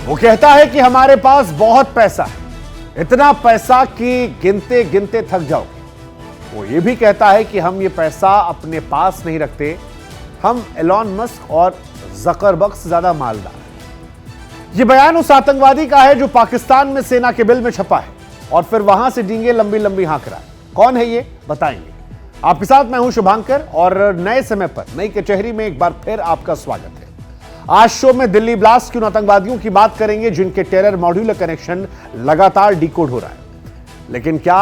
वो कहता है कि हमारे पास बहुत पैसा है, इतना पैसा कि गिनते गिनते थक जाओगे। वो ये भी कहता है कि हम ये पैसा अपने पास नहीं रखते, हम एलॉन मस्क और जकरबर्ग से ज्यादा मालदार हैं। ये बयान उस आतंकवादी का है जो पाकिस्तान में सेना के बिल में छपा है और फिर वहां से डींगे लंबी लंबी हाँक रहा है। कौन है ये बताएंगे। आपके साथ मैं हूं शुभांकर और नए समय पर नई कचहरी में एक बार फिर आपका स्वागत है। आज शो में दिल्ली ब्लास्ट के उन आतंकवादियों की बात करेंगे जिनके टेरर मॉड्यूलर कनेक्शन लगातार डिकोड हो रहा है। लेकिन क्या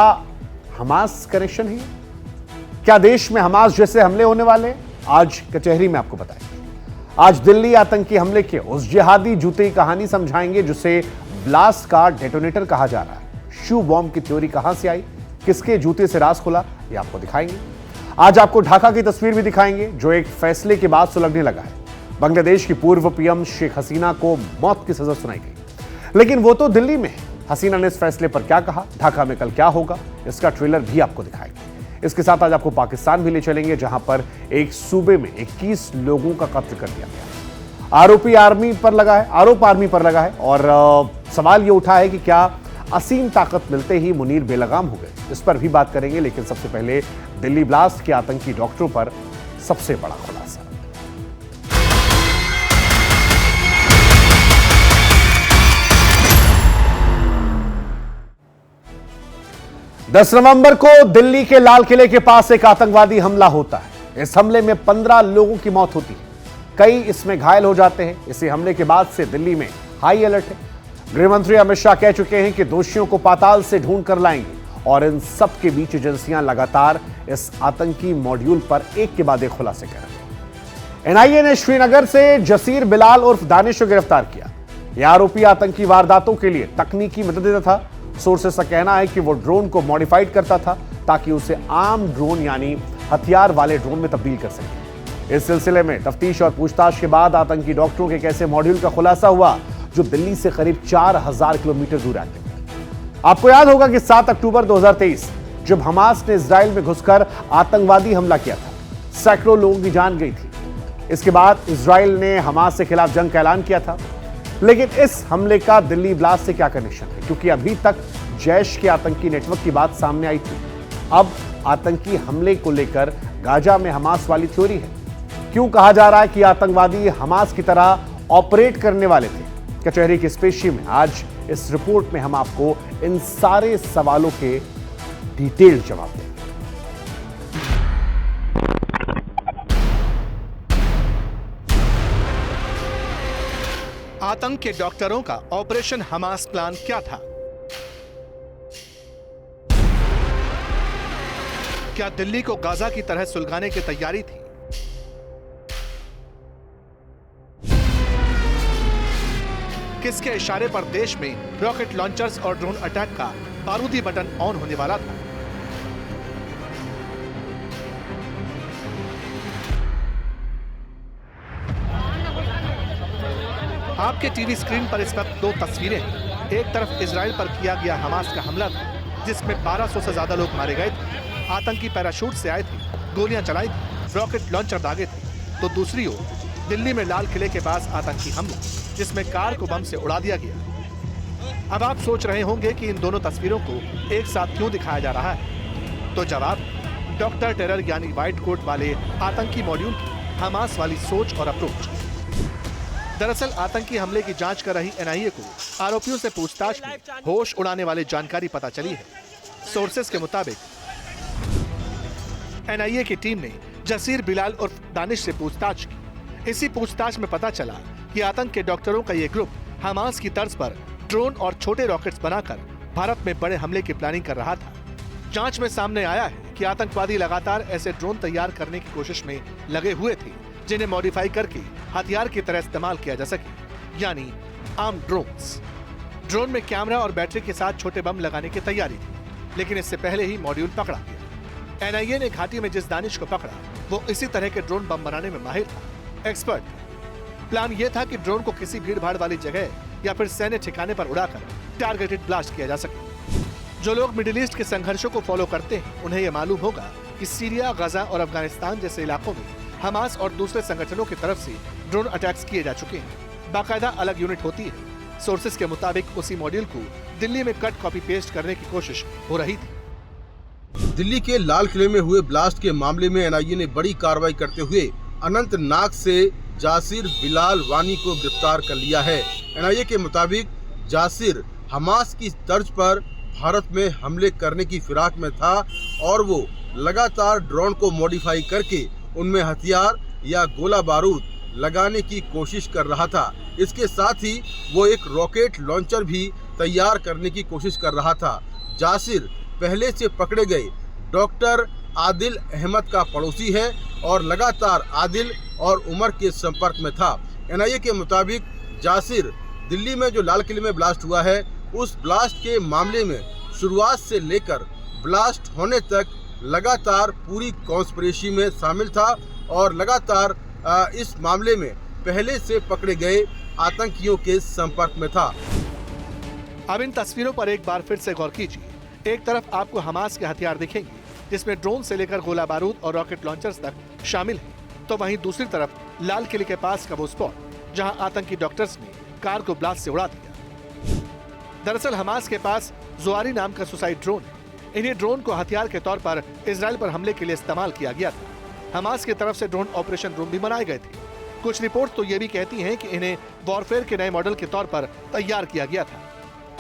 हमास कनेक्शन है? क्या देश में हमास जैसे हमले होने वाले? आज कचहरी में आपको बताएंगे। आज दिल्ली आतंकी हमले के उस जिहादी जूते की कहानी समझाएंगे जिसे ब्लास्ट का डेटोनेटर कहा जा रहा है। शू बॉम्ब की थ्योरी कहां से आई, किसके जूते से राज खुला, ये आपको दिखाएंगे। आज आपको ढाका की तस्वीर भी दिखाएंगे जो एक फैसले के बाद सुलगने लगा है। बांग्लादेश की पूर्व पीएम शेख हसीना को मौत की सजा सुनाई गई, लेकिन वो तो दिल्ली में है। हसीना ने इस फैसले पर क्या कहा, ढाका में कल क्या होगा, इसका ट्रेलर भी आपको दिखाएंगे। इसके साथ आज आपको पाकिस्तान भी ले चलेंगे जहां पर एक सूबे में 21 लोगों का कत्ल कर दिया गया। आरोप आर्मी पर लगा है और सवाल ये उठा है कि क्या असीम ताकत मिलते ही मुनीर बेलगाम हो गए। इस पर भी बात करेंगे, लेकिन सबसे पहले दिल्ली ब्लास्ट के आतंकी डॉक्टरों पर सबसे बड़ा खुलासा। 10 नवंबर को दिल्ली के लाल किले के पास एक आतंकवादी हमला होता है। इस हमले में 15 लोगों की मौत होती है, कई इसमें घायल हो जाते हैं। इसी हमले के बाद से दिल्ली में हाई अलर्ट है। गृह मंत्री अमित शाह कह चुके हैं कि दोषियों को पाताल से ढूंढ कर लाएंगे और इन सब के बीच एजेंसियां लगातार इस आतंकी मॉड्यूल पर एक के बाद एक खुलासे कर रही हैं। एनआईए ने श्रीनगर से जसीर बिलाल उर्फ दानिश को गिरफ्तार किया। यह आरोपी आतंकी वारदातों के लिए तकनीकी मदद देता था। सोर्सेस का कहना है कि वो ड्रोन को मॉडिफाइड करता था ताकि उसे आम ड्रोन यानी हथियार वाले ड्रोन में तब्दील कर सके। इस सिलसिले में तफ्तीश और पूछताछ के बाद आतंकी डॉक्टरों के एक ऐसे मॉड्यूल का खुलासा हुआ जो दिल्ली से करीब 4000 किलोमीटर दूर आते हैं। आपको याद होगा कि 7 अक्टूबर 2023 जब हमास ने इजराइल में घुसकर आतंकवादी हमला किया था, सैकड़ों लोगों की जान गई थी। इसके बाद इजराइल ने हमास के खिलाफ जंग का ऐलान किया था। लेकिन इस हमले का दिल्ली ब्लास्ट से क्या कनेक्शन है, क्योंकि अभी तक जैश के आतंकी नेटवर्क की बात सामने आई थी। अब आतंकी हमले को लेकर गाजा में हमास वाली थ्योरी है। क्यों कहा जा रहा है कि आतंकवादी हमास की तरह ऑपरेट करने वाले थे? कचहरी की स्पेशल में आज इस रिपोर्ट में हम आपको इन सारे सवालों के डिटेल जवाब देंगे। आतंक के डॉक्टरों का ऑपरेशन हमास प्लान क्या था? क्या दिल्ली को गाजा की तरह सुलगाने की तैयारी थी? किसके इशारे पर देश में रॉकेट लॉन्चर्स और ड्रोन अटैक का बारूदी बटन ऑन होने वाला था? आपके टीवी स्क्रीन पर इस वक्त 2 तस्वीरें हैं। एक तरफ इजराइल पर किया गया हमास का हमला था जिसमें 1200 से ज्यादा लोग मारे गए थे। आतंकी पैराशूट से आए थे, गोलियां चलाई थी, रॉकेट लॉन्चर दागे थे। तो दूसरी ओर दिल्ली में लाल किले के पास आतंकी हमला जिसमें कार को बम से उड़ा दिया गया। अब आप सोच रहे होंगे कि इन दोनों तस्वीरों को एक साथ क्यों दिखाया जा रहा है? तो जवाब डॉक्टर टेरर यानी व्हाइट कोट वाले आतंकी मॉड्यूल की हमास वाली सोच और अप्रोच। दरअसल आतंकी हमले की जांच कर रही एनआईए को आरोपियों से पूछताछ में होश उड़ाने वाली जानकारी पता चली है। सोर्सेस के मुताबिक एनआईए की टीम ने जसीर बिलाल उर्फ दानिश से पूछताछ की। इसी पूछताछ में पता चला कि आतंक के डॉक्टरों का ये ग्रुप हमास की तर्ज पर ड्रोन और छोटे रॉकेट्स बनाकर भारत में बड़े हमले की प्लानिंग कर रहा था। जांच में सामने आया है कि आतंकवादी लगातार ऐसे ड्रोन तैयार करने की कोशिश में लगे हुए थे जिन्हें मॉडिफाई करके हथियार की तरह इस्तेमाल किया जा सके, यानी आर्म ड्रोन्स। ड्रोन में कैमरा और बैटरी के साथ छोटे बम लगाने की तैयारी थी, लेकिन इससे पहले ही मॉड्यूल पकड़ा गया। एनआईए ने घाटी में जिस दानिश को पकड़ा वो इसी तरह के ड्रोन बम बनाने में माहिर था, एक्सपर्ट था। प्लान यह था कि ड्रोन को किसी भीड़ भाड़ वाली जगह या फिर सैन्य ठिकाने पर उड़ाकर टारगेटेड ब्लास्ट किया जा सके। जो लोग मिडिल ईस्ट के संघर्षों को फॉलो करते हैं उन्हें यह मालूम होगा कि सीरिया, गजा और अफगानिस्तान जैसे इलाकों में हमास और दूसरे संगठनों की तरफ से ड्रोन अटैक्स किए जा चुके हैं। बाकायदा अलग यूनिट होती है सोर्सेस के मुताबिक उसी मॉड्यूल को दिल्ली में कट कॉपी पेस्ट करने की कोशिश हो रही थी। दिल्ली के लाल किले में हुए ब्लास्ट के मामले में एनआईए ने बड़ी कार्रवाई करते हुए अनंतनाग से जासिर बिलाल वानी को गिरफ्तार कर लिया है। एनआईए के मुताबिक जासिर हमास की तर्ज पर भारत में हमले करने की फिराक में था और वो लगातार ड्रोन को मॉडिफाई करके उनमें हथियार या गोला बारूद लगाने की कोशिश कर रहा था। इसके साथ ही वो एक रॉकेट लॉन्चर भी तैयार करने की कोशिश कर रहा था। जासिर पहले से पकड़े गए डॉक्टर आदिल अहमद का पड़ोसी है और लगातार आदिल और उमर के संपर्क में था। एनआईए के मुताबिक जासिर दिल्ली में जो लाल किले में ब्लास्ट हुआ है उस ब्लास्ट के मामले में शुरुआत से लेकर ब्लास्ट होने तक लगातार पूरी कॉन्स्पिरेसी में शामिल था और लगातार इस मामले में पहले से पकड़े गए आतंकियों के संपर्क में था। अब इन तस्वीरों पर एक बार फिर से गौर कीजिए। एक तरफ आपको हमास के हथियार दिखेंगे जिसमें ड्रोन से लेकर गोला बारूद और रॉकेट लॉन्चर्स तक शामिल है, तो वहीं दूसरी तरफ लाल किले के पास का वो स्पॉट जहां आतंकी डॉक्टर्स ने कार को ब्लास्ट से उड़ा दिया। दरअसल हमास के पास जुआरी नाम का सुसाइड ड्रोन है। इन्हीं ड्रोन को हथियार के तौर पर इजराइल पर हमले के लिए इस्तेमाल किया गया था। हमास की तरफ से ड्रोन ऑपरेशन रूम भी बनाए गए थे। कुछ रिपोर्ट तो ये भी कहती हैं कि इन्हें वॉरफेयर के नए मॉडल के तौर पर तैयार किया गया था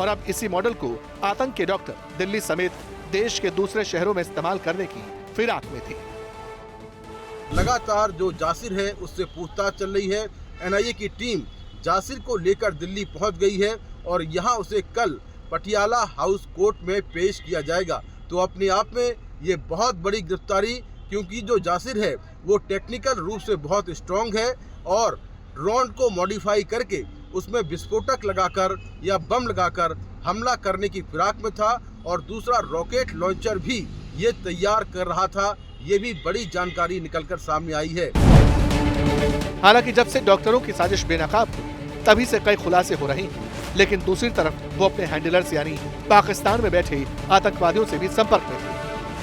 और अब इसी मॉडल को आतंक के डॉक्टर दिल्ली समेत देश के दूसरे शहरों में इस्तेमाल करने की फिराक में थे। लगातार जो जासिर है उससे पूछताछ चल रही है। एनआईए की टीम जासिर को लेकर दिल्ली पहुंच गई है और यहां उसे कल पटियाला हाउस कोर्ट में पेश किया जाएगा। तो अपने आप में ये बहुत बड़ी गिरफ्तारी, क्योंकि जो जासिर है वो टेक्निकल रूप से बहुत स्ट्रांग है और ड्रोन को मॉडिफाई करके उसमें विस्फोटक लगाकर या बम लगाकर हमला करने की फिराक में था और दूसरा रॉकेट लॉन्चर भी ये तैयार कर रहा था। ये भी बड़ी जानकारी निकलकर सामने आई है। हालांकि जब से डॉक्टरों की साजिश बेनकाब हुई तभी से कई खुलासे हो रहे हैं, लेकिन दूसरी तरफ वो अपने हैंडलर्स यानी पाकिस्तान में बैठे आतंकवादियों से भी संपर्क में थे।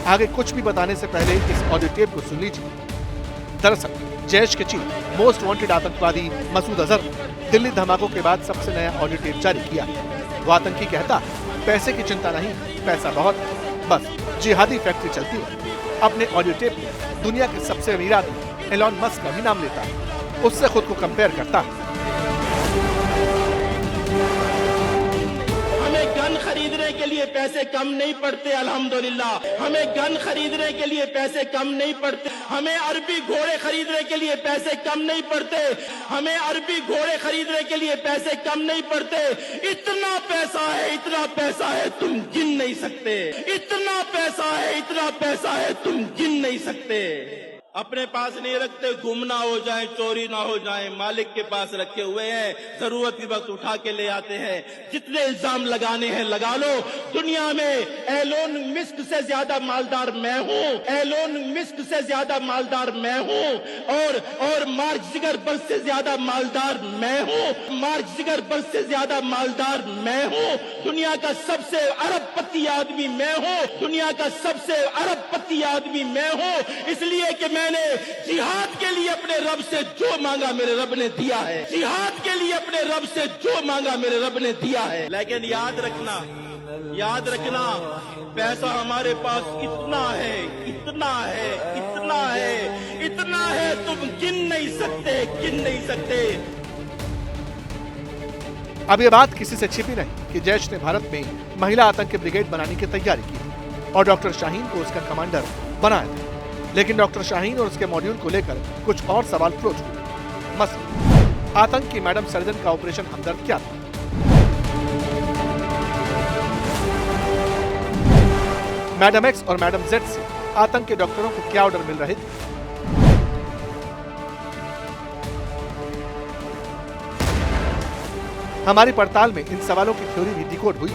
आगे कुछ भी बताने से पहले इस ऑडियो टेप को सुन लीजिए। दरअसल जैश के चीफ मोस्ट वांटेड आतंकवादी मसूद अजहर दिल्ली धमाकों के बाद सबसे नया ऑडियो टेप जारी किया। वो आतंकी कहता पैसे की चिंता नहीं, पैसा बहुत है, बस जिहादी फैक्ट्री चलती है। अपने ऑडियो टेप में दुनिया के सबसे अमीर आदमी एलॉन मस्क का भी नाम लेता है, उससे खुद को कंपेयर करता है। खरीदने के लिए पैसे कम नहीं पड़ते, अल्हम्दुलिल्लाह। हमें गन खरीदने के लिए पैसे कम नहीं पड़ते, हमें अरबी घोड़े खरीदने के लिए पैसे कम नहीं पड़ते, हमें अरबी घोड़े खरीदने के लिए पैसे कम नहीं पड़ते। इतना पैसा है, इतना पैसा है तुम गिन नहीं सकते। इतना पैसा है, इतना पैसा है तुम गिन नहीं सकते। अपने पास नहीं रखते, गुम ना हो जाए, चोरी ना हो जाए, मालिक के पास रखे हुए हैं, जरूरत की वक्त उठा के ले आते हैं। जितने इल्जाम लगाने हैं लगा लो। दुनिया में एलोन मस्क से ज्यादा मालदार मैं हूँ, एलोन मस्क से ज्यादा मालदार मैं हूँ और मार्क जुकरबर्ग से ज्यादा मालदार मैं हूँ, मार्क जुकरबर्ग से ज्यादा मालदार मैं हूँ। दुनिया का सबसे अरबपति आदमी मैं हूँ, दुनिया का सबसे अरबपति आदमी मैं हूँ। इसलिए कि मैंने जिहाद के लिए अपने रब से जो मांगा मेरे रब ने दिया है, जिहाद के लिए अपने रब से जो मांगा मेरे रब ने दिया है। लेकिन याद रखना, पैसा हमारे पास इतना है, इतना है, इतना है, इतना है तुम गिन नहीं सकते, गिन नहीं सकते। अब ये बात किसी से छिपी नहीं कि जैश ने भारत में महिला आतंकी ब्रिगेड बनाने की तैयारी की और डॉक्टर शाहीन को उसका कमांडर बनाया था। लेकिन डॉक्टर शाहीन और उसके मॉड्यूल को लेकर कुछ और सवाल फ्लोट हुए। मसलन आतंक की मैडम सर्जन का ऑपरेशन हमदर्द क्या था? मैडम एक्स और मैडम जेड से आतंक के डॉक्टरों को क्या ऑर्डर मिल रहे थे? हमारी पड़ताल में इन सवालों की थ्योरी भी डिकोड हुई।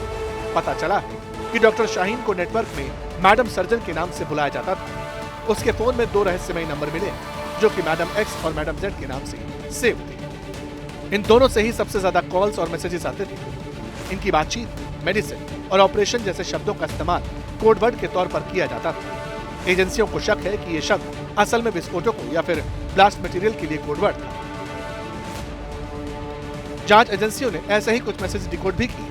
पता चला है कि डॉक्टर शाहीन को नेटवर्क में मैडम सर्जन के नाम से बुलाया जाता था। उसके फोन में 2 रहस्यमयी नंबर मिले जो कि मैडम एक्स और मैडम जेड के नाम से सेव थे। इन दोनों से ही सबसे ज्यादा कॉल्स और मैसेजेस आते थे। इनकी बातचीत, मेडिसिन और ऑपरेशन जैसे शब्दों का इस्तेमाल कोडवर्ड के तौर पर किया जाता था। एजेंसियों को शक है कि ये शब्द असल में विस्फोटकों या फिर ब्लास्ट मटेरियल के लिए कोडवर्ड था। जांच एजेंसियों ने ऐसे ही कुछ मैसेज डिकोड भी किए।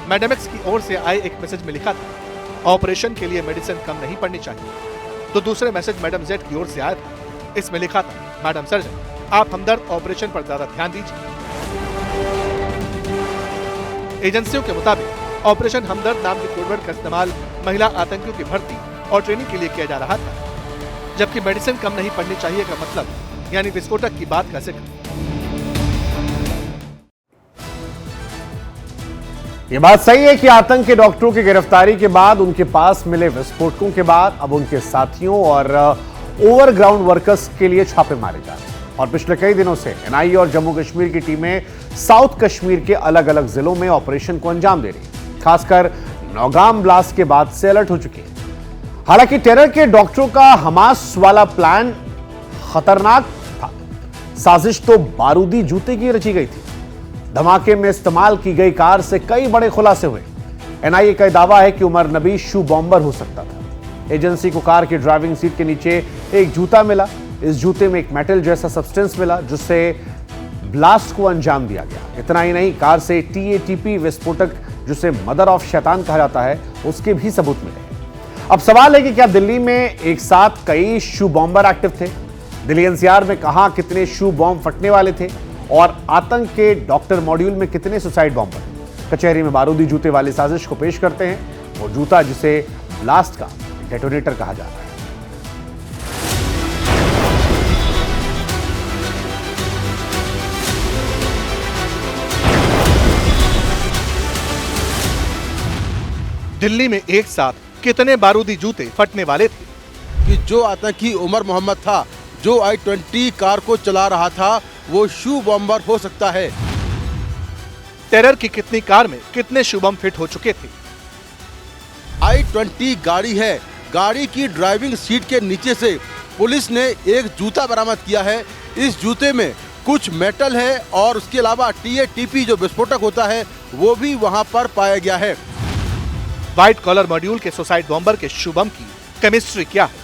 मैडम एक्स की ओर से आए एक मैसेज में लिखा था, ऑपरेशन के लिए मेडिसिन कम नहीं पड़नी चाहिए। तो दूसरे मैसेज मैडम जेड की ओर से आया था, इसमें लिखा था, मैडम सर्जन, आप हमदर्द ऑपरेशन पर ज्यादा ध्यान दीजिए। एजेंसियों के मुताबिक ऑपरेशन हमदर्द नाम के कोडवर्ड का इस्तेमाल महिला आतंकियों की भर्ती और ट्रेनिंग के लिए किया जा रहा था, जबकि मेडिसिन कम नहीं पड़नी चाहिए का मतलब यानी विस्फोटक की बात का जिक्र। ये बात सही है कि आतंक के डॉक्टरों की गिरफ्तारी के बाद, उनके पास मिले विस्फोटकों के बाद अब उनके साथियों और ओवरग्राउंड वर्कर्स के लिए छापे मारे जा रहे हैं। और पिछले कई दिनों से एनआईए और जम्मू कश्मीर की टीमें साउथ कश्मीर के अलग अलग जिलों में ऑपरेशन को अंजाम दे रही है। खासकर नौगाम ब्लास्ट के बाद से अलर्ट हो चुकी है। हालांकि टेरर के डॉक्टरों का हमास वाला प्लान खतरनाक था। साजिश तो बारूदी जूते की रची गई थी। धमाके में इस्तेमाल की गई कार से कई बड़े खुलासे हुए। एनआईए का दावा है कि उमर नबी शू बॉम्बर हो सकता था। एजेंसी को कार की ड्राइविंग सीट के नीचे एक जूता मिला। इस जूते में एक मेटल जैसा सब्सटेंस मिला, जिससे ब्लास्ट को अंजाम दिया गया। इतना ही नहीं, कार से टीएटीपी विस्फोटक, जिसे मदर ऑफ शैतान कहा जाता है, उसके भी सबूत मिले। अब सवाल है कि क्या दिल्ली में एक साथ कई शू बॉम्बर एक्टिव थे? दिल्ली एनसीआर में कहां कितने शू बॉम्ब फटने वाले थे? और आतंक के डॉक्टर मॉड्यूल में कितने सुसाइड बॉम्बर? कचहरी में बारूदी जूते वाली साजिश को पेश करते हैं, वो जूता जिसे ब्लास्ट का डेटोनेटर कहा जाता है। दिल्ली में एक साथ कितने बारूदी जूते फटने वाले थे? कि जो आतंकी उमर मोहम्मद था, जो I-20 कार को चला रहा था, वो शू बॉम्बर हो सकता है। टेरर की कितनी कार में कितने शू बम फिट हो चुके थे? I-20 गाड़ी है। गाड़ी की ड्राइविंग सीट के नीचे से पुलिस ने एक जूता बरामद किया है। इस जूते में कुछ मेटल है और उसके अलावा टीएटीपी जो विस्फोटक होता है, वो भी वहां पर पाया गया है। व्हाइट कॉलर मॉड्यूल के सुसाइड बॉम्बर के शू बम की केमिस्ट्री क्या है?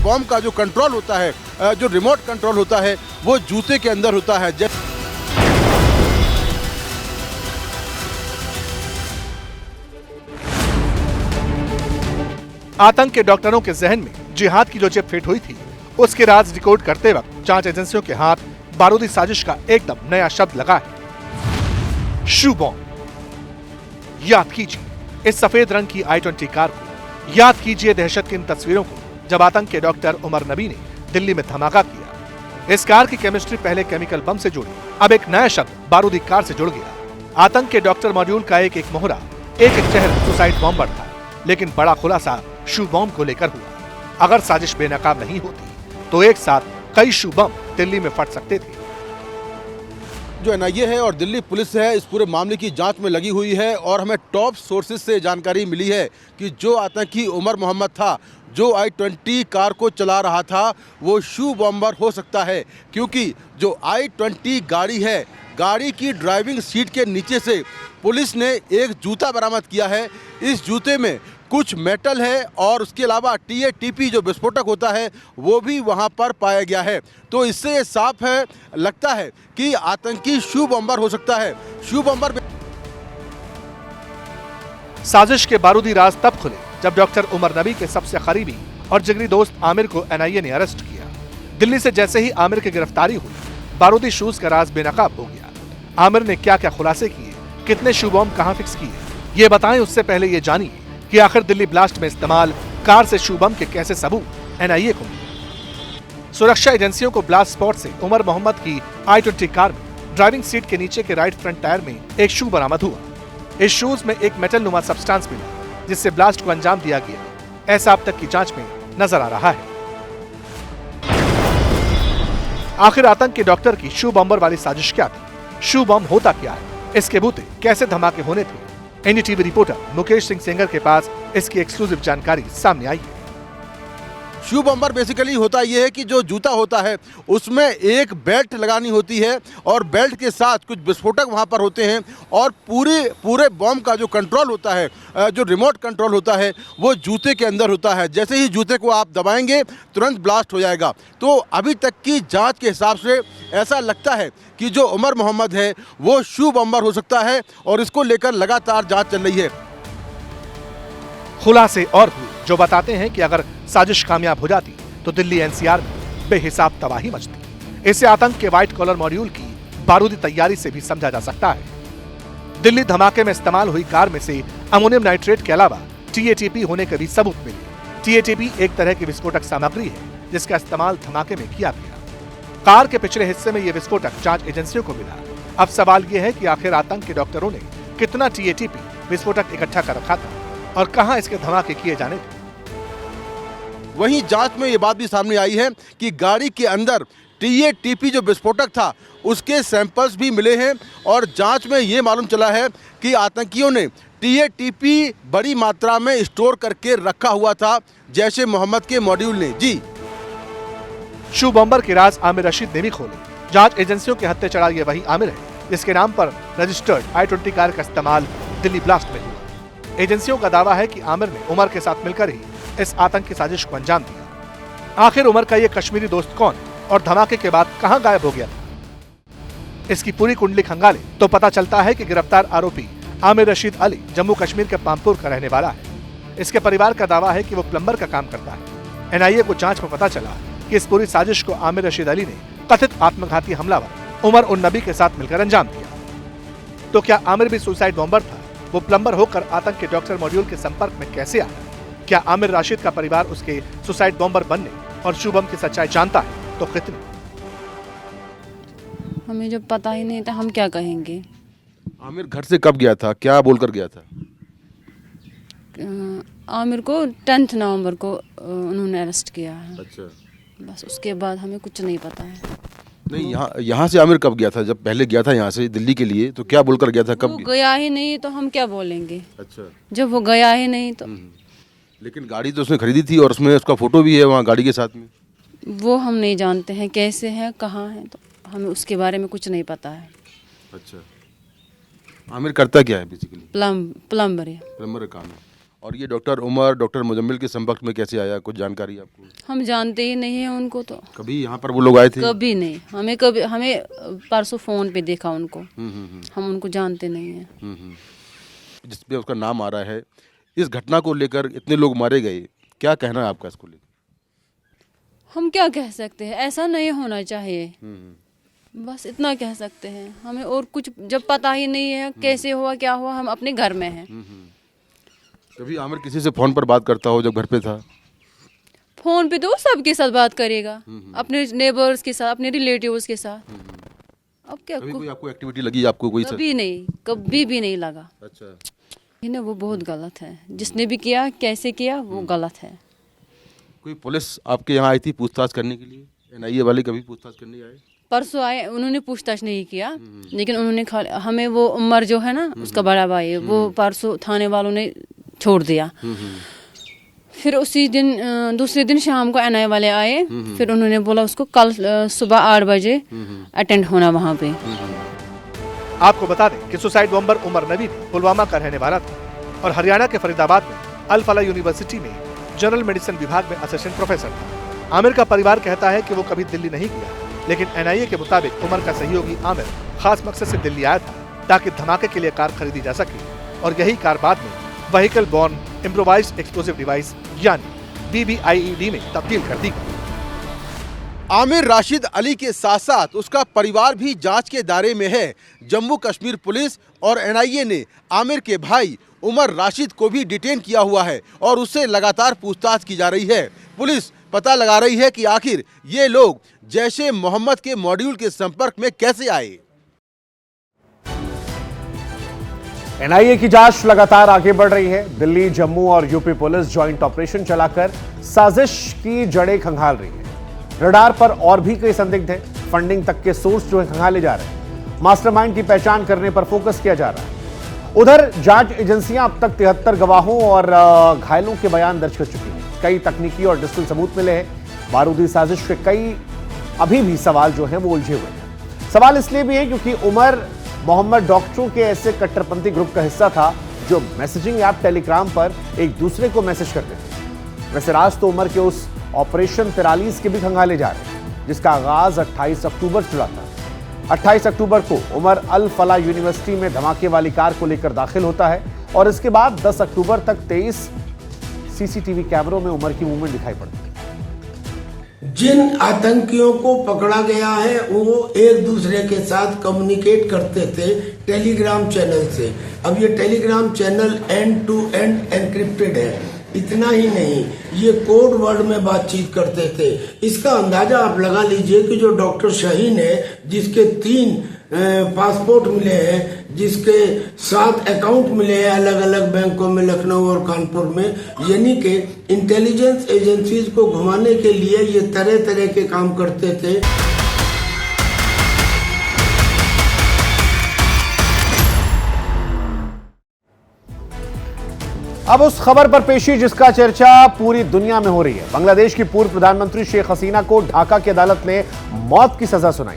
बॉम्ब का जो कंट्रोल होता है, जो रिमोट कंट्रोल होता है, वो जूते के अंदर होता है। आतंक के डॉक्टरों के जहन में जिहाद की जो चिप फिट हुई थी, उसके राज डिकोड करते वक्त जांच एजेंसियों के हाथ बारूदी साजिश का एकदम नया शब्द लगा है, शू बॉम्ब। याद कीजिए इस सफेद रंग की I-20 कार को, याद कीजिए दहशत की इन तस्वीरों को जब आतंक के डॉक्टर उमर नबी ने दिल्ली में धमाका किया। इस कार की केमिस्ट्री पहले केमिकल बम से जुड़ी, अब एक नया शब्द बारूदी कार से जुड़ गया। आतंक के डॉक्टर मॉड्यूल का एक एक मोहरा, एक एक चेहरा सुसाइड बॉम्बर था, लेकिन बड़ा खुलासा शू बॉम्ब को लेकर हुआ। अगर साजिश बेनकाब नहीं होती तो एक साथ कई शू बम दिल्ली में फट सकते थे। जो एनआईए है और दिल्ली पुलिस है, इस पूरे मामले की जांच में लगी हुई है और हमें टॉप सोर्सेज से जानकारी मिली है कि जो आतंकी उमर मोहम्मद था, जो I-20 कार को चला रहा था, वो शू बॉम्बर हो सकता है। क्योंकि जो I-20 गाड़ी है, गाड़ी की ड्राइविंग सीट के नीचे से पुलिस ने एक जूता बरामद किया है। इस जूते में कुछ मेटल है और उसके अलावा टीएटीपी जो विस्फोटक होता है, वो भी वहां पर पाया गया है। तो इससे ये साफ है, लगता है कि आतंकी शू बॉम्बर हो सकता है। शू बॉम्बर साजिश के बारूदी राज तब खुले जब डॉक्टर उमर नबी के सबसे करीबी और जिगरी दोस्त आमिर को एनआईए ने अरेस्ट किया। दिल्ली से जैसे ही आमिर की गिरफ्तारी हुई, बारूदी शूज का राज बेनकाब हो गया। आमिर ने क्या क्या खुलासे किए, कितने शू बॉम्ब कहां फिक्स किए, ये बताएं। उससे पहले ये जानिए कि आखिर दिल्ली ब्लास्ट में इस्तेमाल कार से शू बम के कैसे सबूत एनआईए को मिले। सुरक्षा एजेंसियों को ब्लास्ट स्पॉट से उमर मोहम्मद की I-20 कार में ड्राइविंग सीट के नीचे के राइट फ्रंट टायर में एक शू बरामद हुआ। इस शूज में एक मेटल नुमा सब्सटेंस मिला, जिससे ब्लास्ट को अंजाम दिया गया, ऐसा अब तक की जांच में नजर आ रहा है। आखिर आतंक के डॉक्टर की शू बॉम्बर वाली साजिश क्या थी? शू बॉम्ब होता क्या है? इसके बूते कैसे धमाके होने थे? एनडीटीवी रिपोर्टर मुकेश सिंह सेंगर के पास इसकी एक्सक्लूसिव जानकारी सामने आई है। शू बम्पर बेसिकली होता ये है कि जो जूता होता है उसमें एक बेल्ट लगानी होती है और बेल्ट के साथ कुछ विस्फोटक वहाँ पर होते हैं और पूरे बॉम्ब का जो कंट्रोल होता है, जो रिमोट कंट्रोल होता है वो जूते के अंदर होता है। जैसे ही जूते को आप दबाएंगे तुरंत ब्लास्ट हो जाएगा। तो अभी तक की जांच के हिसाब से ऐसा लगता है कि जो उमर मोहम्मद है वो शू बम्पर हो सकता है और इसको लेकर लगातार जांच चल रही है। खुलासे और भी जो बताते हैं कि अगर साजिश कामयाब हो जाती तो दिल्ली एनसीआर में बेहिसाब तबाही मचती। इसे आतंक के व्हाइट कॉलर मॉड्यूल की बारूदी तैयारी से भी समझा जा सकता है। दिल्ली धमाके में इस्तेमाल हुई कार में से अमोनियम नाइट्रेट के अलावा टीएटीपी होने के भी सबूत मिले। टीएटीपी एक तरह की विस्फोटक सामग्री है जिसका इस्तेमाल धमाके में किया गया। कार के पिछले हिस्से में यह विस्फोटक जांच एजेंसियों को मिला। अब सवाल यह है कि आखिर आतंक के डॉक्टरों ने कितना टीएटीपी विस्फोटक इकट्ठा कर रखा था और कहां इसके धमाके किए जाने थे। वहीं जांच में ये बात भी सामने आई है कि गाड़ी के अंदर टीएटीपी जो विस्फोटक था उसके सैंपल्स भी मिले हैं और जांच में ये मालूम चला है कि आतंकियों ने टीएटीपी बड़ी मात्रा में स्टोर करके रखा हुआ था जैश ए मोहम्मद के मॉड्यूल ने। जी, शू बम्पर के राज आमिर रशीद ने भी खोले। जांच एजेंसियों के हत्थे चढ़ा ये वही आमिर है जिसके नाम पर रजिस्टर्ड i20 कार का इस्तेमाल दिल्ली ब्लास्ट में हुआ। एजेंसियों का दावा है कि आमिर ने उमर के साथ मिलकर ही इस आतंकी साजिश को अंजाम दिया। आखिर उमर का ये कश्मीरी दोस्त कौन और धमाके के बाद कहां गायब हो गया था? इसकी पूरी कुंडली खंगाले तो पता चलता है कि गिरफ्तार आरोपी आमिर रशीद अली जम्मू कश्मीर के पामपुर का रहने वाला है। इसके परिवार का दावा है कि वो प्लम्बर का काम करता है। एनआईए को जांच में पता चला कि इस पूरी साजिश को आमिर रशीद अली ने कथित आत्मघाती हमलावर उमर उन नबी के साथ मिलकर अंजाम दिया। तो क्या आमिर भी सुसाइड बॉम्बर था? वो प्लम्बर होकर आतंक के डॉक्टर मॉड्यूल के संपर्क में कैसे आया? क्या आमिर राशिद का परिवार उसके सुसाइड बॉम्बर बनने और शुभम की सच्चाई जानता है तो कितनी? हमें जब पता ही नहीं था हम क्या कहेंगे। आमिर घर से कब गया था, क्या बोलकर गया था? आमिर को 10 नवंबर को उन्होंने अरेस्ट किया है। अच्छा, बस उसके बाद हमें कुछ नहीं पता है। नहीं, यहाँ से आमिर कब गया था? जब पहले गया था यहाँ से दिल्ली के लिए तो क्या बोलकर गया था? कब गया ही नहीं तो हम क्या बोलेंगे। अच्छा, जब वो गया ही नहीं तो। लेकिन गाड़ी तो उसने खरीदी थी और उसमें उसका फोटो भी है वहाँ गाड़ी के साथ में। वो हम नहीं जानते हैं कैसे है कहाँ है, तो हमें उसके बारे में कुछ नहीं पता है। अच्छा, आमिर करता क्या है बेसिकली? प्लम्बर है। प्लम्बर का काम है। और ये डॉक्टर उमर, डॉक्टर मुजम्मिल के संपर्क में कैसे आया, कुछ जानकारी आपको? हम जानते ही नहीं है उनको। तो कभी यहाँ पर वो लोग आए थे? कभी नहीं। हमें परसों फोन पे देखा उनको। हम उनको जानते नहीं है। जिसपे उसका नाम आ रहा है, इस घटना को लेकर इतने लोग मारे गए, क्या कहना है आपका इसको लेकर? हम क्या कह सकते हैं, ऐसा नहीं होना चाहिए। बस इतना कह सकते हैं। हमें और कुछ जब पता ही नहीं है कैसे हुआ क्या हुआ, हम अपने घर में हैं। कभी आमिर किसी से फोन पर बात करता हो जब घर पे था? फोन पे तो सबके साथ बात करेगा, अपने नेबर्स के साथ, अपने रिलेटिव्स के साथ। अब क्या कोई आपको एक्टिविटी लगी आपको? कोई कभी नहीं, कभी भी नहीं लगा। अच्छा, ये ना वो बहुत गलत है। जिसने भी किया, कैसे किया, वो गलत है। कोई पुलिस आपके यहाँ आई थी पूछताछ करने के लिए? एनआईए वाले कभी पूछताछ करने आए? परसों आए, उन्होंने पूछताछ नहीं किया, लेकिन उन्होंने हमें वो उमर जो है ना उसका बड़ा भाई, वो परसों थाने वालों ने छोड़ दिया। फिर उसी दिन दूसरे दिन शाम को एनआईए वाले आए। फिर उन्होंने बोला उसको कल सुबह 8 बजे अटेंड होना वहाँ पे। आपको बता दें कि सुसाइड बॉम्बर उमर नबी पुलवामा का रहने वाला था और हरियाणा के फरीदाबाद में अल फला यूनिवर्सिटी में जनरल मेडिसिन विभाग में असिस्टेंट प्रोफेसर था। आमिर का परिवार कहता है कि वो कभी दिल्ली नहीं गया, लेकिन एनआईए के मुताबिक उमर का सहयोगी आमिर खास मकसद से दिल्ली आया था ताकि धमाके के लिए कार खरीदी जा सके और यही कार बाद में vehicle born improvised explosive device यानी BBIED में तब्दील कर दी गई। आमिर राशिद अली के साथ साथ उसका परिवार भी जांच के दायरे में है। जम्मू कश्मीर पुलिस और एनआईए ने आमिर के भाई उमर राशिद को भी डिटेन किया हुआ है और उससे लगातार पूछताछ की जा रही है। पुलिस पता लगा रही है कि आखिर ये लोग जैश ए मोहम्मद के मॉड्यूल के संपर्क में कैसे आए। एनआईए की जांच लगातार आगे बढ़ रही है। दिल्ली, जम्मू और यूपी पुलिस ज्वाइंट ऑपरेशन चलाकर साजिश की जड़ें खंगाल रही है। रडार पर और भी कई संदिग्ध हैं। फंडिंग तक के सोर्स जो है खंगाले जा रहे हैं। मास्टरमाइंड की पहचान करने पर फोकस किया जा रहा है। उधर जांच एजेंसियां अब तक 73 गवाहों और घायलों के बयान दर्ज कर चुकी हैं। कई तकनीकी और डिजिटल सबूत मिले हैं। बारूदी साजिश के कई अभी भी सवाल जो हैं वो उलझे हुए हैं। सवाल इसलिए भी है क्योंकि उमर मोहम्मद डॉक्टरों के ऐसे कट्टरपंथी ग्रुप का हिस्सा था जो मैसेजिंग ऐप टेलीग्राम पर एक दूसरे को मैसेज करते थे। वैसे राज तो उमर के उस ऑपरेशन 43 के भी खंगाले जा रहे हैं, जिसका आगाज 28 अक्टूबर चला था। 28 अक्टूबर को उमर अल फला यूनिवर्सिटी में धमाके वाली कार को लेकर दाखिल होता है और इसके बाद 10 अक्टूबर तक 23 सीसीटीवी कैमरों में उमर की मूवमेंट दिखाई पड़ती है। जिन आतंकियों को पकड़ा गया है वो एक दूसरे के साथ कम्युनिकेट करते थे टेलीग्राम चैनल से। अब ये Telegram channel end to end encrypted है। इतना ही नहीं, ये कोड वर्ड में बातचीत करते थे। इसका अंदाजा आप लगा लीजिए कि जो डॉक्टर शाहीन है, जिसके 3 पासपोर्ट मिले हैं, जिसके 7 अकाउंट मिले हैं अलग अलग बैंकों में लखनऊ और कानपुर में, यानी कि इंटेलिजेंस एजेंसीज को घुमाने के लिए ये तरह तरह के काम करते थे। अब उस खबर पर पेशी जिसका चर्चा पूरी दुनिया में हो रही है। बांग्लादेश की पूर्व प्रधानमंत्री शेख हसीना को ढाका की अदालत ने मौत की सजा सुनाई।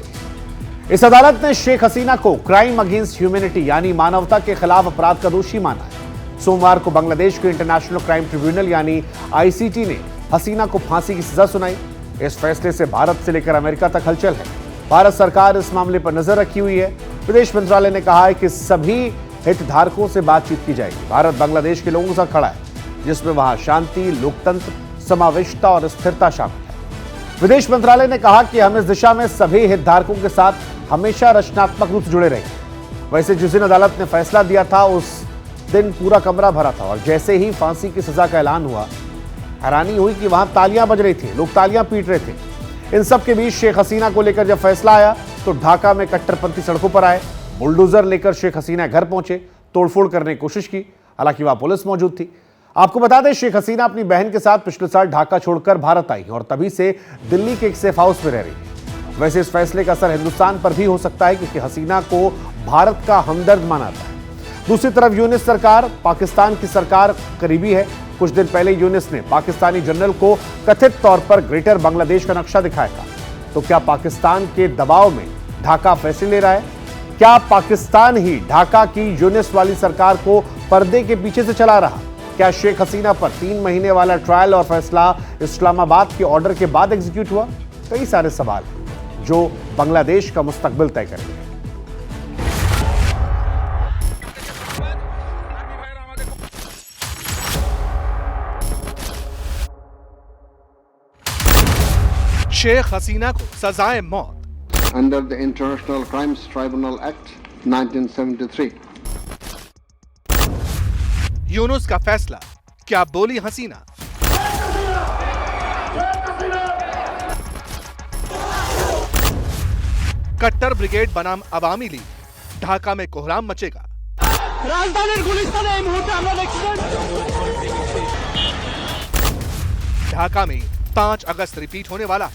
इस अदालत ने शेख हसीना को क्राइम अगेंस्ट ह्यूमैनिटी यानी मानवता के खिलाफ अपराध का दोषी माना है। सोमवार को बांग्लादेश के इंटरनेशनल क्राइम ट्रिब्यूनल यानी आईसीटी ने हसीना को फांसी की सजा सुनाई। इस फैसले से भारत से लेकर अमेरिका तक हलचल है। भारत सरकार इस मामले पर नजर रखी हुई है। विदेश मंत्रालय ने कहा है कि सभी हितधारकों से बातचीत की जाएगी। भारत बांग्लादेश के लोगों के साथ खड़ा है, जिसमें वहां शांति, लोकतंत्र, समावेशिता और स्थिरता शामिल है। विदेश मंत्रालय ने कहा कि हम इस दिशा में सभी हितधारकों के साथ हमेशा रचनात्मक रूप से जुड़े रहेंगे। वैसे जिस दिन अदालत ने फैसला दिया था उस दिन पूरा कमरा भरा था और जैसे ही फांसी की सजा का ऐलान हुआ, हैरानी हुई कि वहां तालियां बज रही थी, लोग तालियां पीट रहे थे। इन सब के बीच शेख हसीना को लेकर जब फैसला आया तो ढाका में कट्टरपंथी सड़कों पर आए। बुलडोजर लेकर शेख हसीना घर पहुंचे, तोड़फोड़ करने की कोशिश की। हालांकि वहां पुलिस मौजूद थी। आपको बता दें, शेख हसीना अपनी बहन के साथ पिछले साल ढाका छोड़कर भारत आई और तभी से दिल्ली के एक सेफ हाउस में रह रही है। वैसे इस फैसले का असर हिंदुस्तान पर भी हो सकता है क्योंकि हसीना को भारत का हमदर्द माना जाता है। दूसरी तरफ यूनिस सरकार पाकिस्तान की सरकार करीबी है। कुछ दिन पहले यूनिस ने पाकिस्तानी जनरल को कथित तौर पर ग्रेटर बांग्लादेश का नक्शा दिखाया था। तो क्या पाकिस्तान के दबाव में ढाका फैसले ले रहा है? क्या पाकिस्तान ही ढाका की यूनिस वाली सरकार को पर्दे के पीछे से चला रहा? क्या शेख हसीना पर 3 महीने वाला ट्रायल और फैसला इस्लामाबाद के ऑर्डर के बाद एग्जीक्यूट हुआ? कई सारे सवाल जो बांग्लादेश का मुस्तकबिल तय करेंगे। शेख हसीना को सजाए मौत under the International Crimes Tribunal Act 1973. Yunus का फैसला, क्या बोली हसीना? कट्टर ब्रिगेड बनाम अवामी लीग, ढाका में कोहराम मचेगा। ढाका में 5 अगस्त रिपीट होने वाला।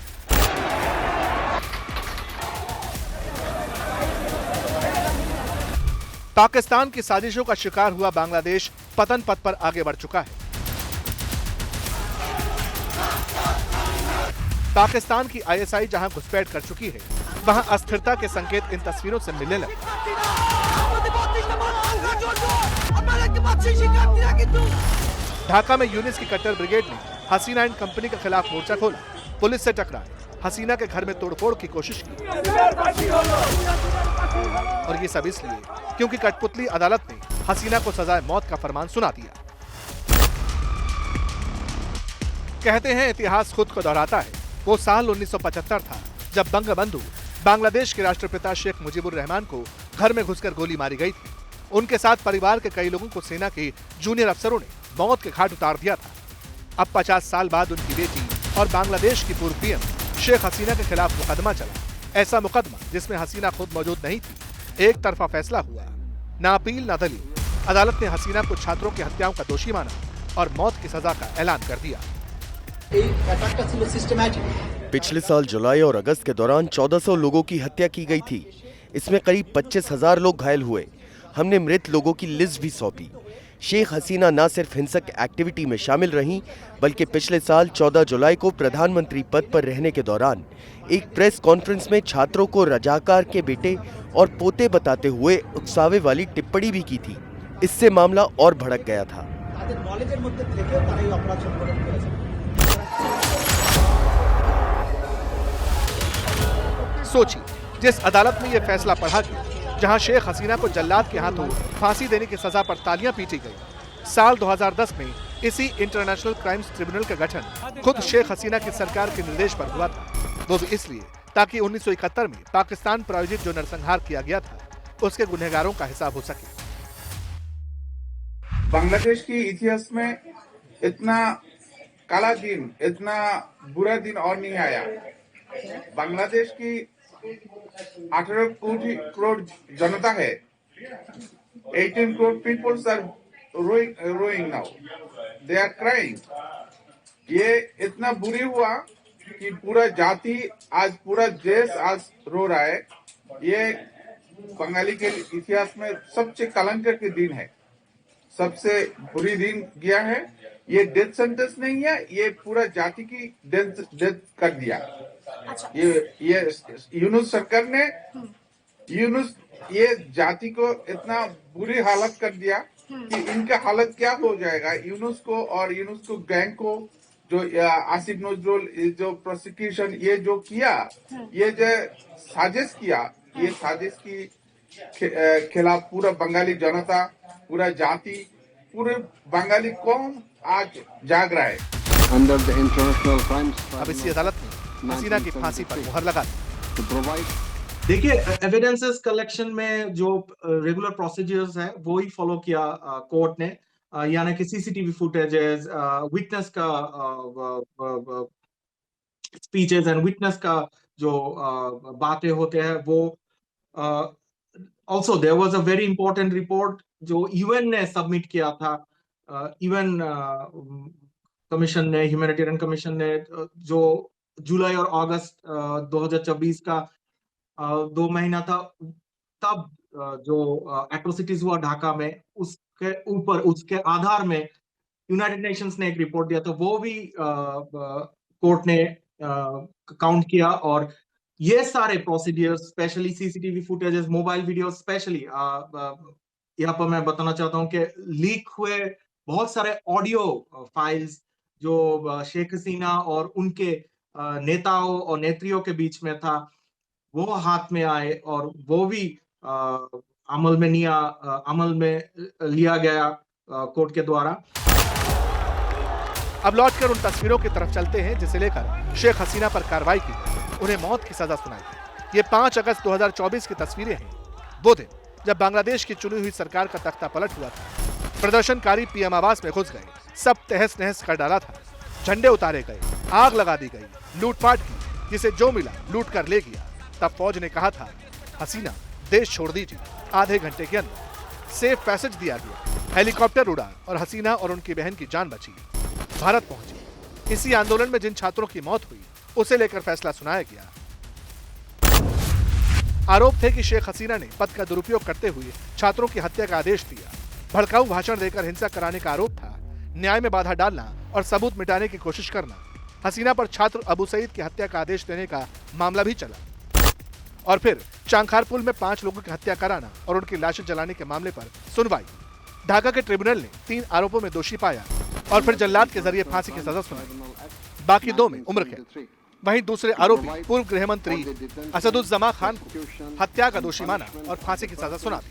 पाकिस्तान की साजिशों का शिकार हुआ बांग्लादेश पतन पथ पर आगे बढ़ चुका है। पाकिस्तान की आईएसआई जहां घुसपैठ कर चुकी है, वहां अस्थिरता के संकेत इन तस्वीरों से मिलने लगे। ढाका में यूनिस की कट्टर ब्रिगेड ने हसीना एंड कंपनी के खिलाफ मोर्चा खोला, पुलिस से टकराए, हसीना के घर में तोड़फोड़ की कोशिश की। और ये सब इसलिए क्योंकि कठपुतली अदालत ने हसीना को सजाए मौत का फरमान सुना दिया। कहते हैं इतिहास खुद को दोहराता है। वो साल 1975 था जब बंगबंधु बांग्लादेश के राष्ट्रपिता शेख मुजीबुर रहमान को घर में घुसकर गोली मारी गई थी। उनके साथ परिवार के कई लोगों को सेना के जूनियर अफसरों ने मौत के घाट उतार दिया था। अब 50 साल बाद उनकी बेटी और बांग्लादेश की पूर्व पीएम शेख हसीना के खिलाफ मुकदमा चला। ऐसा मुकदमा जिसमें हसीना खुद मौजूद नहीं थी। एक तरफा फैसला हुआ, ना अपील ना दलील। अदालत ने हसीना को छात्रों की हत्याओं का दोषी माना और मौत की सजा का ऐलान कर दिया। पिछले साल जुलाई और अगस्त के दौरान 1400 लोगों की हत्या की गई थी। इसमें करीब 25,000 लोग घायल हुए। हमने मृत लोगों की लिस्ट भी सौंपी। शेख हसीना न सिर्फ हिंसक एक्टिविटी में शामिल रहीं, बल्कि पिछले साल 14 जुलाई को प्रधानमंत्री पद पर रहने के दौरान एक प्रेस कॉन्फ्रेंस में छात्रों को रजाकार के बेटे और पोते बताते हुए उकसावे वाली टिप्पणी भी की थी। इससे मामला और भड़क गया था। सोचिए, जिस अदालत में यह फैसला पढ़ा गया, जहां शेख हसीना को जल्लाद के हाथों फांसी देने की सजा पर तालियां पीटी गई। साल 2010 में इसी इंटरनेशनल क्राइम्स ट्रिब्यूनल का गठन खुद शेख हसीना की सरकार के निर्देश पर हुआ था, वो भी इसलिए ताकि 1971 में पाकिस्तान प्रायोजित जो नरसंहार किया गया था, उसके गुनहगारों का हिसाब हो सके। बांग्लादेश की इतिहास में इतना काला दिन, इतना बुरा दिन और नहीं आया। बांग्लादेश की 18 करोड़ जनता है। 18 crore peoples are rowing now, they are crying. ये इतना बुरी हुआ कि पूरा जाति आज, पूरा देश आज रो रहा है। ये बंगाली के इतिहास में सबसे कलंक के दिन है, सबसे बुरी दिन गया है। ये डेथ सेंटेंस नहीं है, ये पूरा जाति की डेथ कर दिया। अच्छा। ये यूनुस सरकार ने ये जाति को इतना बुरी हालत कर दिया कि इनका हालत क्या हो जाएगा। यूनुस को और यूनुस को गैंग को जो आसिफ नजरुल जो प्रोसिक्यूशन ये जो किया, ये जो साजिश किया, ये साजिश की खिलाफ पूरा बंगाली जनता, पूरा जाति, पूरे बंगाली कौम आज जाग रहा है। Under the International Crimes Tribunal, अब इसी अदालत ने हसीना की फांसी पर मुहर लगा दी। देखिए, एविडेंसेस कलेक्शन में जो रेगुलर प्रोसीजर्स है वो ही फॉलो किया कोर्ट ने, यानी कि सीसीटीवी फुटेजेस, विटनेस का स्पीचेस एंड विटनेस का जो बातें होते हैं वो। Also there was a very important report जो यूएन ने सबमिट किया था। यूएन कमीशन ने, ह्यूमैनिटेरियन कमीशन ने, जो जुलाई और अगस्त 2024 का 2 महीना था, तब जो एट्रोसिटीज हुआ ढाका में, उसके ऊपर, उसके आधार में यूनाइटेड नेशंस ने एक रिपोर्ट दिया था। वो भी कोर्ट ने काउंट किया। और ये सारे procedures, specially CCTV footages, mobile video, specially यहाँ पर मैं बताना चाहता हूँ कि लीक हुए बहुत सारे ऑडियो फाइल्स जो शेख हसीना और उनके नेताओं और नेत्रियों के बीच में था, वो हाथ में आए और वो भी अमल में लिया गया कोर्ट के द्वारा। अब लौटकर उन तस्वीरों की तरफ चलते हैं जिसे लेकर शेख हसीना पर कार्रवाई की गई, उन्हें मौत की सजा सुनाई गई। ये 5 अगस्त 2024 की तस्वीरें हैं, वो दिन जब बांग्लादेश की चुनी हुई सरकार का तख्ता पलट हुआ था। प्रदर्शनकारी पीएम आवास में घुस गए, सब तहस नहस कर डाला था, झंडे उतारे गए, आग लगा दी गई, लूटपाट की, जिसे जो मिला लूट कर ले गया। तब फौज ने कहा था, हसीना देश छोड़ दीजिए। आधे घंटे के अंदर सेफ पैसेज दिया गया, हेलीकॉप्टर उड़ा और हसीना और उनकी बहन की जान बची, भारत पहुंची। इसी आंदोलन में जिन छात्रों की मौत हुई, उसे लेकर फैसला सुनाया गया। आरोप थे कि शेख हसीना ने पद का दुरुपयोग करते हुए छात्रों की हत्या का आदेश दिया। भड़काऊ भाषण देकर हिंसा कराने का आरोप था, न्याय में बाधा डालना और सबूत मिटाने की कोशिश करना। हसीना पर छात्र अबू सईद की हत्या का आदेश देने का मामला भी चला, और फिर चांखार पुल में 5 लोगों की हत्या कराना और उनकी लाशें जलाने के मामले पर सुनवाई। ढाका के ट्रिब्यूनल ने 3 आरोपों में दोषी पाया और फिर जल्लाद के जरिए फांसी की सजा सुनाई, बाकी 2 में उम्र कैद। वहीं दूसरे आरोपी पूर्व गृह मंत्री असदुज्जमा खान को हत्या का दोषी माना और फांसी की सजा सुना दी।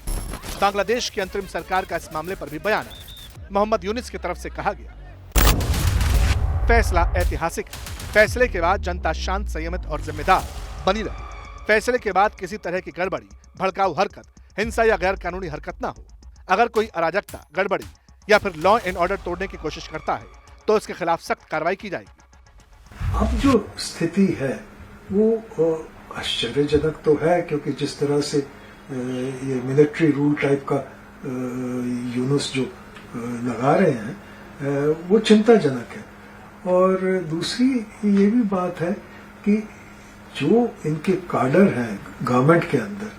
बांग्लादेश की अंतरिम सरकार का इस मामले पर भी बयान आया। मोहम्मद यूनिस की तरफ से कहा गया, फैसला ऐतिहासिक है। फैसले के बाद जनता शांत, संयमित और जिम्मेदार बनी रहे। फैसले के बाद किसी तरह की गड़बड़ी, भड़काऊ हरकत, हिंसा या गैर कानूनी हरकत ना हो। अगर कोई अराजकता, गड़बड़ी या फिर लॉ एंड ऑर्डर तोड़ने की कोशिश करता है तो इसके खिलाफ सख्त कार्रवाई की जाएगी। अब जो स्थिति है वो आश्चर्यजनक तो है, क्योंकि जिस तरह से ये मिलिट्री रूल टाइप का यूनुस जो लगा रहे हैं वो चिंताजनक है। और दूसरी ये भी बात है कि जो इनके काडर हैं गवर्नमेंट के अंदर,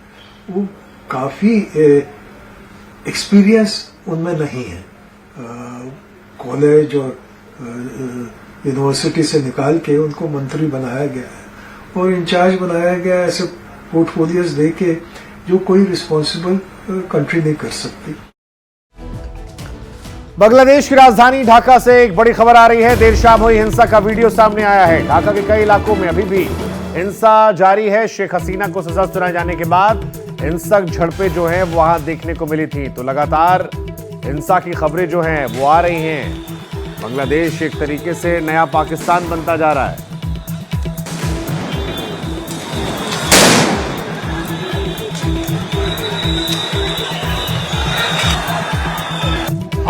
वो काफी एक्सपीरियंस उनमें नहीं है। कॉलेज और यूनिवर्सिटी से निकाल के उनको मंत्री बनाया गया है और इंचार्ज बनाया गया है, ऐसे पोर्टफोलियोज दे के जो कोई रिस्पॉन्सिबल कंट्री नहीं कर सकती। बांग्लादेश की राजधानी ढाका से एक बड़ी खबर आ रही है। देर शाम हुई हिंसा का वीडियो सामने आया है। ढाका के कई इलाकों में अभी भी हिंसा जारी है। शेख हसीना को सजा सुनाए जाने के बाद हिंसक झड़पें जो हैं वहां देखने को मिली थी, तो लगातार हिंसा की खबरें जो हैं वो आ रही हैं। बांग्लादेश एक तरीके से नया पाकिस्तान बनता जा रहा है।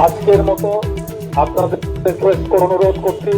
আজকের মতো আপনাদের রিকোয়েস্ট করে অনুরোধ করছি